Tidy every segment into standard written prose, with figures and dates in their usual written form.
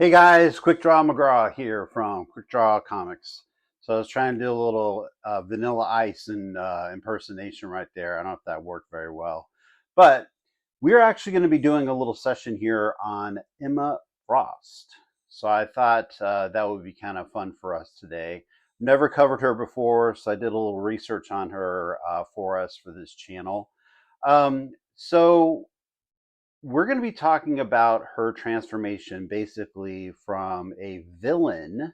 Hey guys, Quickdraw McGraw here from Quickdraw Comics. So I was trying to do a little Vanilla Ice and impersonation right there. I don't know if that worked very well, but we're actually going to be doing a little session here on Emma Frost. So I thought that would be kind of fun for us today. Never covered her before, so I did a little research on her for us for this channel. So we're going to be talking about her transformation basically from a villain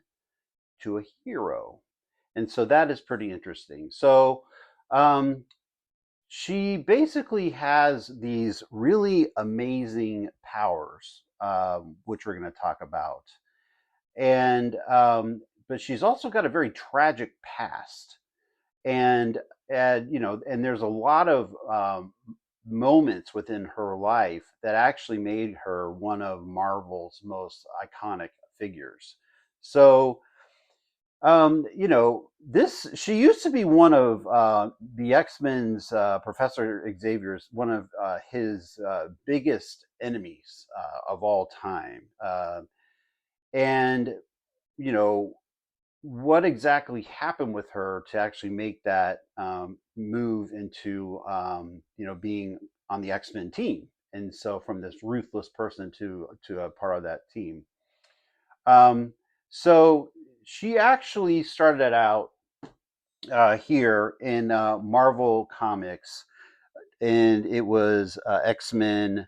to a hero. And so that is pretty interesting. So um, she basically has these really amazing powers, which we're going to talk about. And but she's also got a very tragic past, and and there's a lot of moments within her life that actually made her one of Marvel's most iconic figures. So, this she used to be one of the X Men's Professor Xavier's one of his biggest enemies of all time, and you know what exactly happened with her to actually make that move into being on the X-Men team, and so from this ruthless person to a part of that team. Um, so she actually started out here in Marvel Comics, and it was X-Men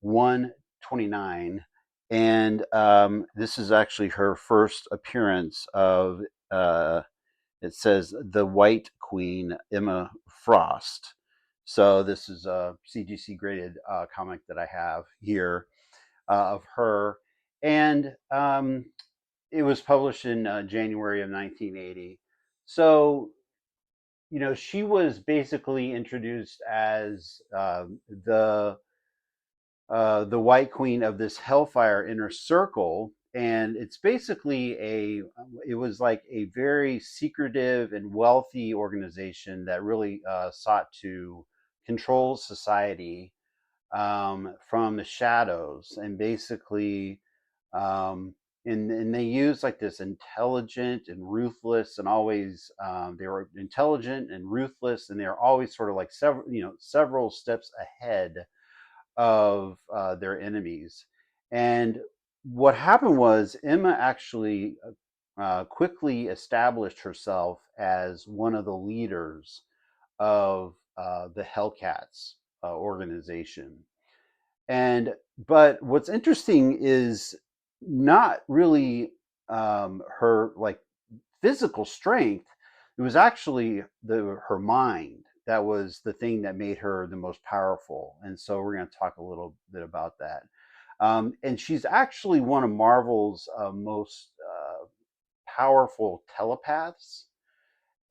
129, and this is actually her first appearance of uh, it says the White Queen, Emma Frost. So this is a CGC graded comic that I have here of her, and it was published in January of 1980. So she was basically introduced as the White Queen of this Hellfire inner circle, and it's basically it was like a very secretive and wealthy organization that really sought to control society from the shadows, and basically and they use like this intelligent and ruthless, and always they were intelligent and ruthless, and they're always sort of like several steps ahead of their enemies. And what happened was Emma actually quickly established herself as one of the leaders of the Hellcats organization. And but what's interesting is not really her like physical strength. It was actually her mind that was the thing that made her the most powerful. And so we're going to talk a little bit about that. And she's actually one of Marvel's most powerful telepaths.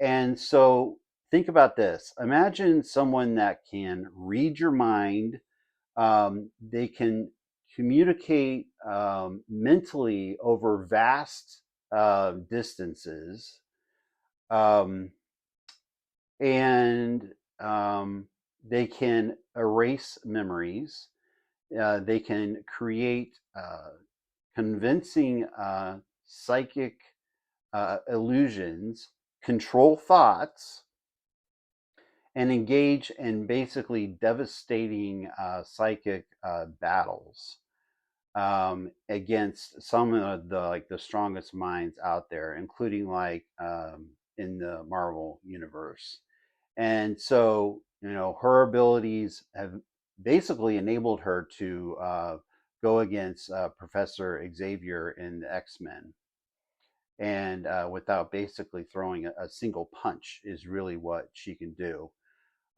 And so think about this. Imagine someone that can read your mind. They can communicate mentally over vast distances, um, and they can erase memories. They can create convincing psychic illusions, control thoughts, and engage in basically devastating psychic battles against some of the strongest minds out there, including in the Marvel universe. And so her abilities have basically enabled her to go against Professor Xavier in the X-Men, and without basically throwing a single punch is really what she can do.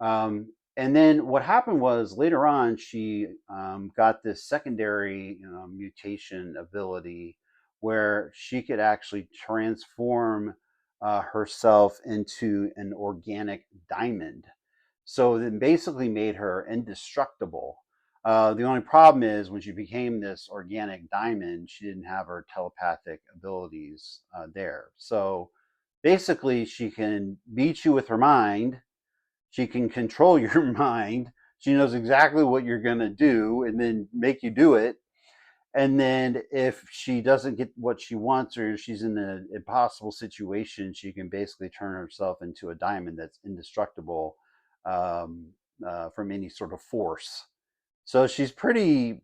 And then what happened was later on, she got this secondary mutation ability where she could actually transform herself into an organic diamond. So it basically made her indestructible. The only problem is when she became this organic diamond, she didn't have her telepathic abilities there. So basically, she can beat you with her mind, she can control your mind. She knows exactly what you're going to do and then make you do it. And then if she doesn't get what she wants, or she's in an impossible situation, she can basically turn herself into a diamond that's indestructible um, from any sort of force. So she's pretty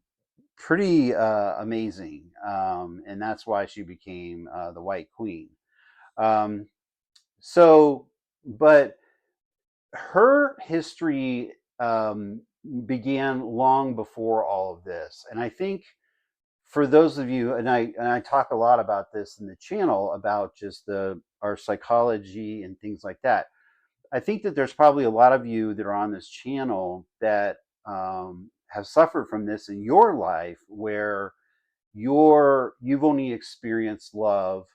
amazing, and that's why she became the White Queen. Um, so, but her history began long before all of this, and I think for those of you, and I talk a lot about this in the channel about just the our psychology and things like that. I think that there's probably a lot of you that are on this channel that have suffered from this in your life, where you've only experienced love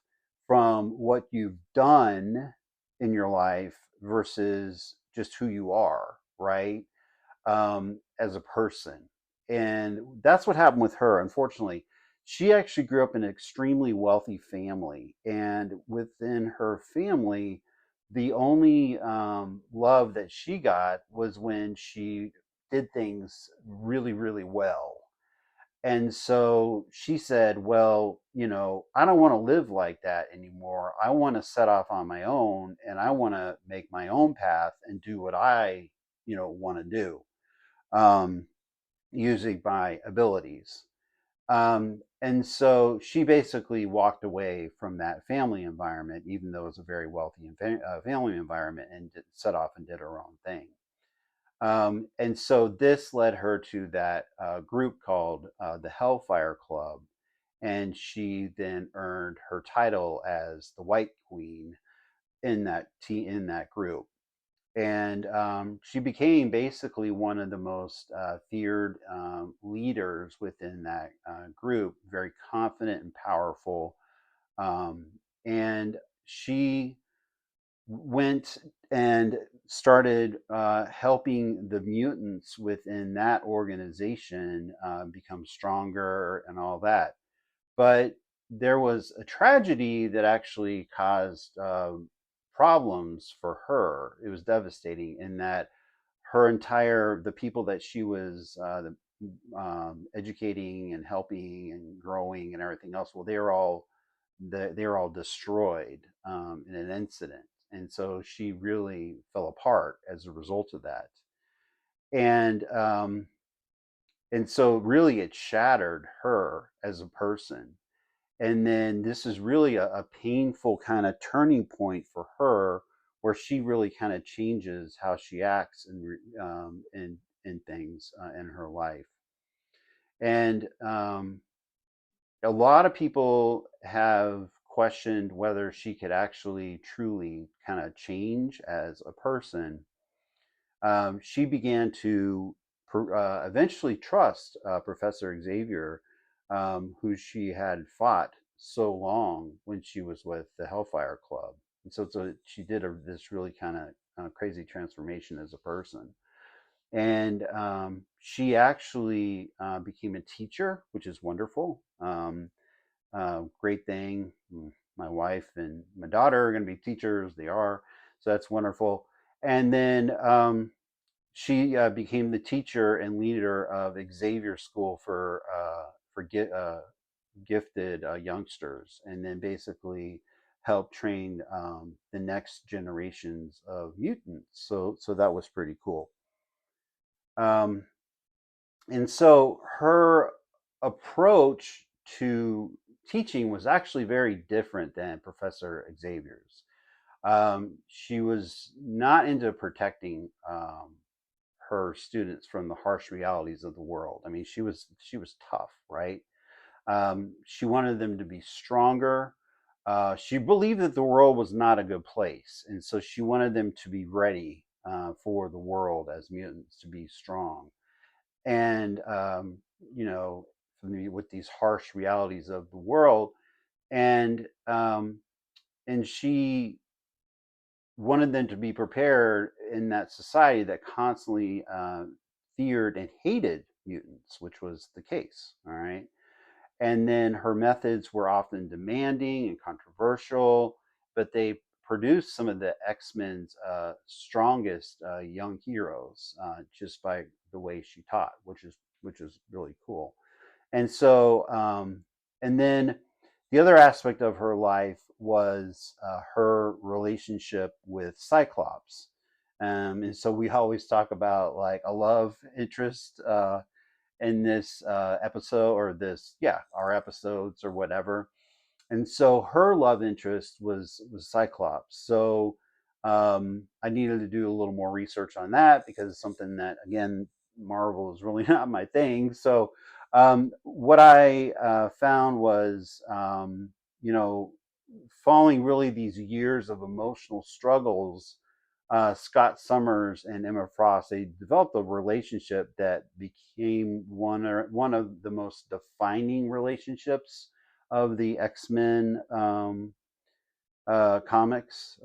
from what you've done in your life versus just who you are, right? As a person. And that's what happened with her. Unfortunately, she actually grew up in an extremely wealthy family. And within her family, the only love that she got was when she did things really, really well. And so she said, well, I don't want to live like that anymore. I want to set off on my own, and I want to make my own path and do what I, want to do, um, using my abilities. And so she basically walked away from that family environment, even though it was a very wealthy family environment, and set off and did her own thing. And so this led her to that group called the Hellfire Club, and she then earned her title as the White Queen in that group. And she became basically one of the most feared leaders within that group, very confident and powerful. Um, and she went and started helping the mutants within that organization become stronger and all that. But there was a tragedy that actually caused problems for her. It was devastating in that the people that she was educating and helping and growing and everything else, well, they were all destroyed in an incident, and so she really fell apart as a result of that. And and so really it shattered her as a person. And then this is really a painful kind of turning point for her, where she really kind of changes how she acts in things in her life. And a lot of people have questioned whether she could actually truly kind of change as a person. She began to eventually trust Professor Xavier, who she had fought so long when she was with the Hellfire Club. And so she did this really kind of crazy transformation as a person. And she actually became a teacher, which is wonderful. Great thing. My wife and my daughter are going to be teachers. They are. So that's wonderful. And then she became the teacher and leader of Xavier School for gifted youngsters, and then basically helped train the next generations of mutants. So that was pretty cool. Um, and so her approach to teaching was actually very different than Professor Xavier's. She was not into protecting her students from the harsh realities of the world. I mean, she was tough, right? She wanted them to be stronger. She believed that the world was not a good place, and so she wanted them to be ready for the world as mutants, to be strong. And you know, with these harsh realities of the world, and she wanted them to be prepared in that society that constantly feared and hated mutants, which was the case. All right. And then her methods were often demanding and controversial, but they produced some of the X-Men's strongest young heroes just by the way she taught, which is really cool. And so, and then the other aspect of her life was her relationship with Cyclops. And so we always talk about like a love interest in this episode, or this, yeah, our episodes or whatever. And so her love interest was Cyclops. So I needed to do a little more research on that, because it's something that, again, Marvel is really not my thing. So what I found was, you know, following really these years of emotional struggles, Scott Summers and Emma Frost, they developed a relationship that became one of the most defining relationships of the X-Men comics.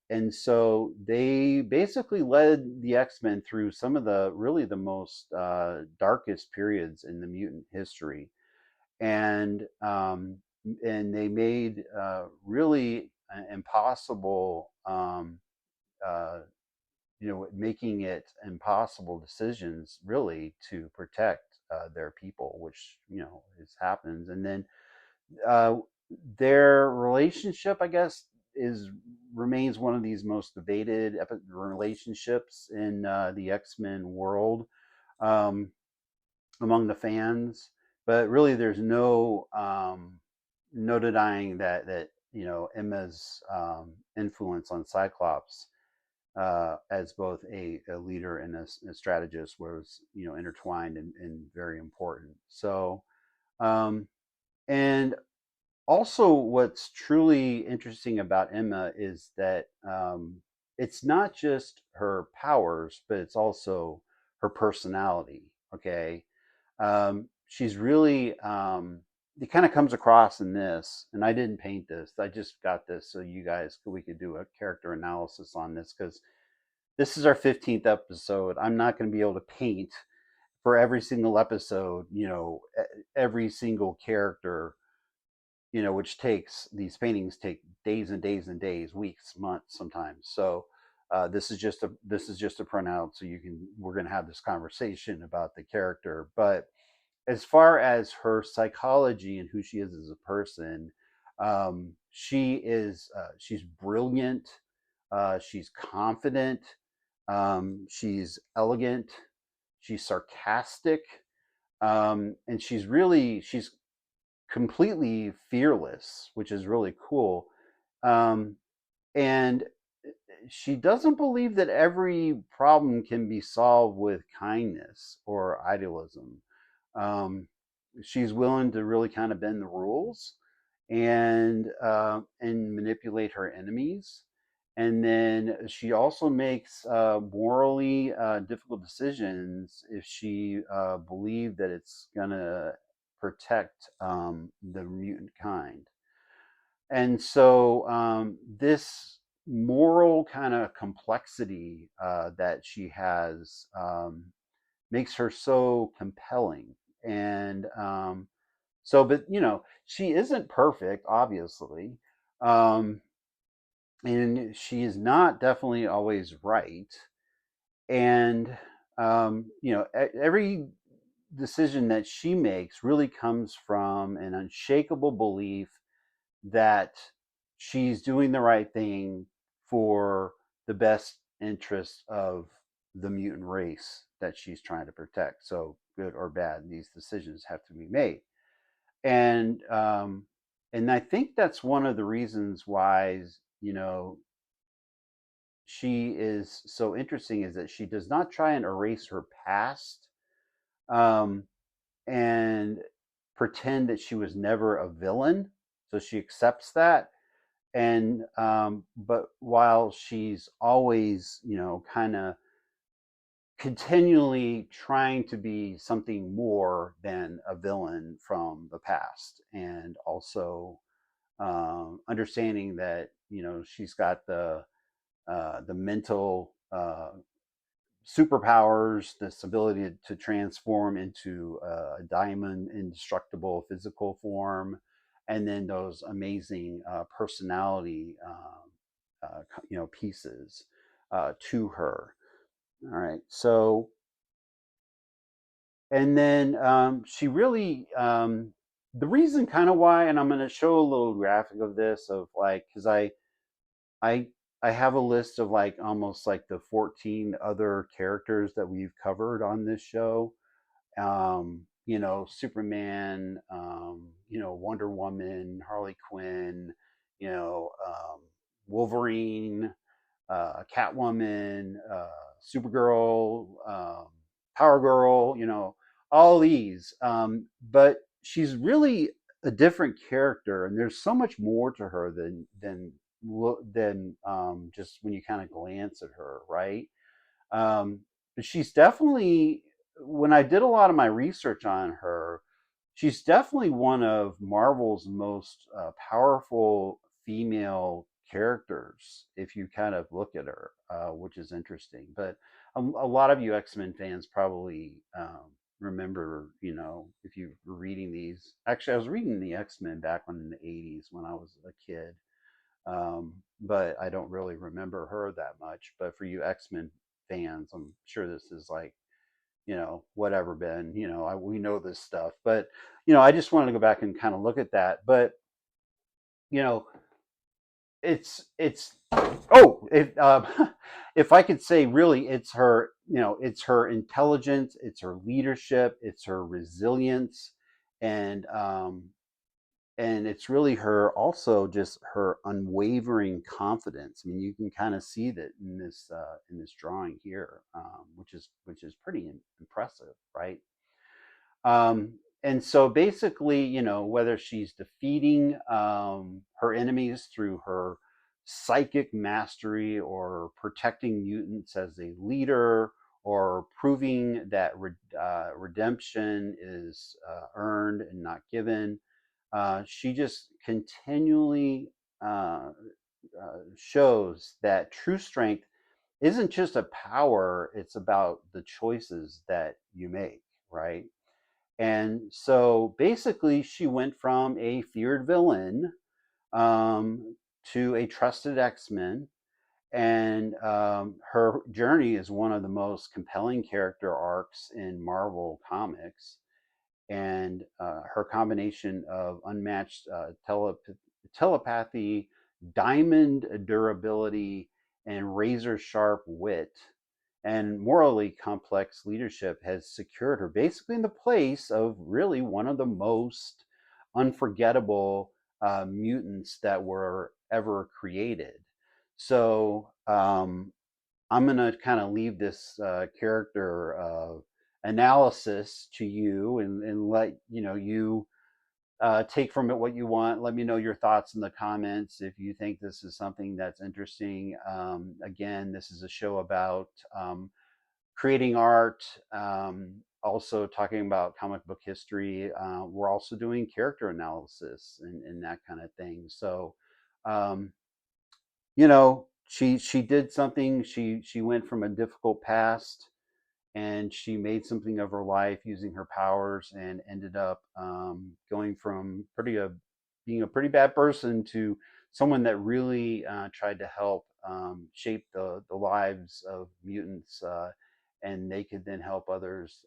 And so they basically led the X-Men through some of the really the most darkest periods in the mutant history. And they made really impossible, uh, making it impossible decisions really to protect their people, which is happens. And then uh, their relationship, I guess, is remains one of these most debated relationships in the X-Men world, um, among the fans. But really, there's no denying that Emma's influence on Cyclops, as both a leader and a strategist, was intertwined and very important. So, um, and also, what's truly interesting about Emma is that it's not just her powers, but it's also her personality. Okay, she's really, it kind of comes across in this, and I didn't paint this. I just got this so you guys we could do a character analysis on this, because this is our 15th episode. I'm not going to be able to paint for every single episode, every single character, which takes these paintings take days and days and days, weeks, months, sometimes. So this is just a printout, so we're going to have this conversation about the character. But as far as her psychology and who she is as a person, she's brilliant, she's confident, she's elegant, she's sarcastic, and she's completely fearless, which is really cool. Um, and she doesn't believe that every problem can be solved with kindness or idealism. Um, she's willing to really kind of bend the rules and manipulate her enemies. And then she also makes morally difficult decisions if she believes that it's going to protect the mutant kind. And so this moral kind of complexity that she has makes her so compelling. And but she isn't perfect, obviously, um, and she is not definitely always right. And every decision that she makes really comes from an unshakable belief that she's doing the right thing for the best interest of the mutant race that she's trying to protect. So, good or bad, these decisions have to be made. And and I think that's one of the reasons why you know she is so interesting, is that she does not try and erase her past, um, and pretend that she was never a villain. So she accepts that, and but while she's always kind of continually trying to be something more than a villain from the past, and also understanding that she's got the mental superpowers, this ability to transform into a diamond indestructible physical form, and then those amazing personality pieces to her. All right, so And then she really the reason kind of why, and I'm going to show a little graphic of this of like because I I have a list of like almost like the 14 other characters that we've covered on this show. You know, Superman, you know, Wonder Woman, Harley Quinn, you know, Wolverine, Catwoman, Supergirl, Power Girl, you know, all these. But she's really a different character, and there's so much more to her than just when you kind of glance at her, right? Um, but she's definitely, when I did a lot of my research on her, she's definitely one of Marvel's most powerful female characters if you kind of look at her, which is interesting. But a lot of you X-Men fans probably remember, you know, if you were reading these. Actually, I was reading the X-Men back in the 80s when I was a kid, but I don't really remember her that much. But for you X-Men fans, I'm sure this is like, you know, whatever, Ben, you know, we know this stuff. But, you know, I just wanted to go back and kind of look at that. But, you know, it's, oh, if I could say really, it's her, you know, it's her intelligence, it's her leadership, it's her resilience. And, and it's really her also just her unwavering confidence. I mean, you can kind of see that in this drawing here, which is pretty impressive, right? And so basically, you know, whether she's defeating her enemies through her psychic mastery or protecting mutants as a leader or proving that redemption is earned and not given, she just continually shows that true strength isn't just a power, it's about the choices that you make, right? And so basically, she went from a feared villain um, to a trusted X-Men. And her journey is one of the most compelling character arcs in Marvel Comics, and her combination of unmatched telepathy, diamond durability, and razor sharp wit, and morally complex leadership has secured her basically in the place of really one of the most unforgettable mutants that were ever created. So I'm going to kind of leave this character analysis to you, and let you know, you take from it what you want. Let me know your thoughts in the comments if you think this is something that's interesting. Again, this is a show about creating art, also talking about comic book history. We're also doing character analysis and that kind of thing. So um, you know, she did something. She went from a difficult past, and she made something of her life using her powers, and ended up going from being a pretty bad person to someone that really tried to help shape the lives of mutants, and they could then help others,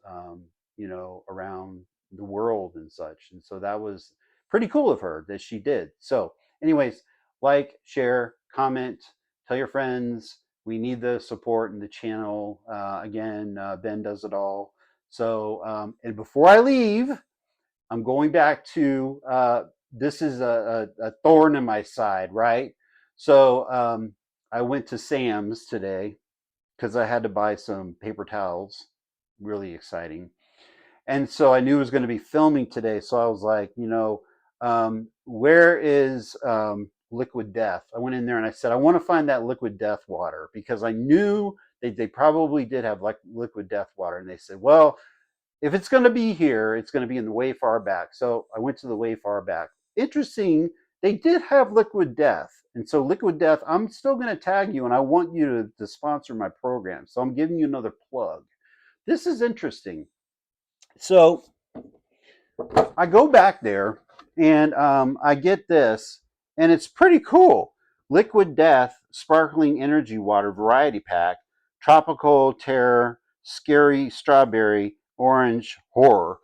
you know, around the world and such. And so that was pretty cool of her that she did. So, anyways, like, share, comment, tell your friends. We need the support in the channel. Again, Ben does it all. So, and before I leave, I'm going back to this is a thorn in my side, right? So, I went to Sam's today because I had to buy some paper towels. Really exciting. And so I knew it was going to be filming today. So I was like, you know, where is Liquid Death? I went in there and I said, I want to find that Liquid Death water, because I knew they probably did have like Liquid Death water. And they said, well, if it's going to be here, it's going to be in the way far back. So I went to the way far back. Interesting, they did have Liquid Death. And so Liquid Death, I'm still going to tag you, and I want you to sponsor my program. So I'm giving you another plug. This is interesting. So I go back there, and I get this, and it's pretty cool. Liquid Death Sparkling Energy Water Variety Pack, Tropical Terror, Scary Strawberry, orange horror.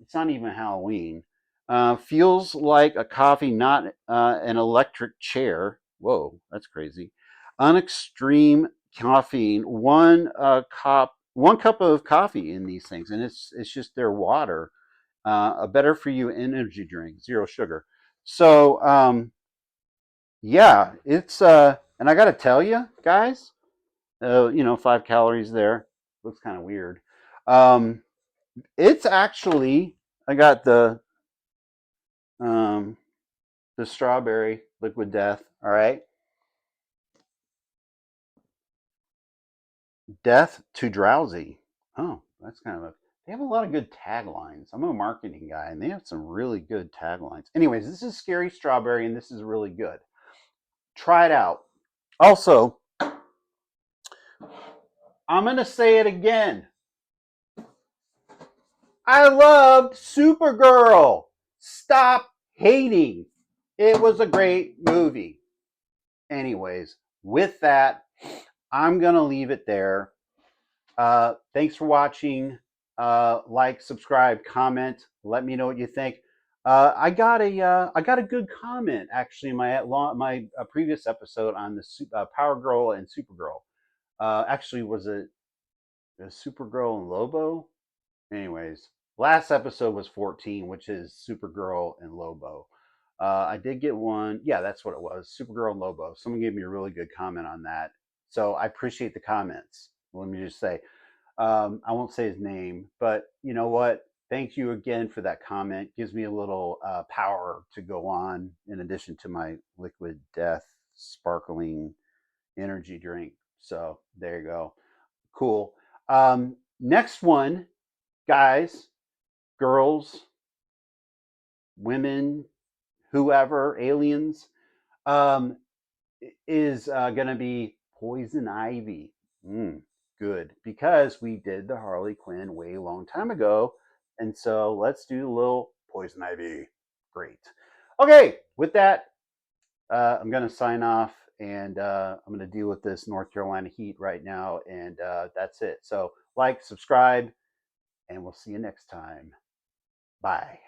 It's not even Halloween. Feels like a coffee, not an electric chair. Whoa, that's crazy. Unextreme caffeine. One cup of coffee in these things, and it's just their water. A better for you energy drink, zero sugar. So yeah, it's and I got to tell you guys, 5 calories there looks kind of weird. Um, it's actually I got um, the strawberry liquid death. All right, death to drowsy. Oh, that's kind of a. They have a lot of good taglines. I'm a marketing guy, and they have some really good taglines. Anyways, this is scary strawberry, and this is really good. Try it out. Also, I'm gonna say it again. I loved Supergirl. Stop hating. It was a great movie. Anyways, with that, I'm going to leave it there. Thanks for watching. Like, subscribe, comment. Let me know what you think. I got a good comment actually in my previous episode on the Power Girl and Supergirl. Actually, was it Supergirl and Lobo? Anyways, last episode was 14, which is Supergirl and Lobo. I did get one. Yeah, that's what it was. Supergirl and Lobo. Someone gave me a really good comment on that. So I appreciate the comments. Let me just say, I won't say his name, but you know what? Thank you again for that comment. Gives me a little power to go on in addition to my liquid death sparkling energy drink. So there you go. Cool. Next one, guys, girls, women, whoever, aliens, um, is going to be Poison Ivy. Good, because we did the Harley Quinn way long time ago, and so let's do a little Poison Ivy. Great. Okay, with that, I'm going to sign off, and I'm going to deal with this North Carolina heat right now, and that's it. So like, subscribe, and we'll see you next time. Bye.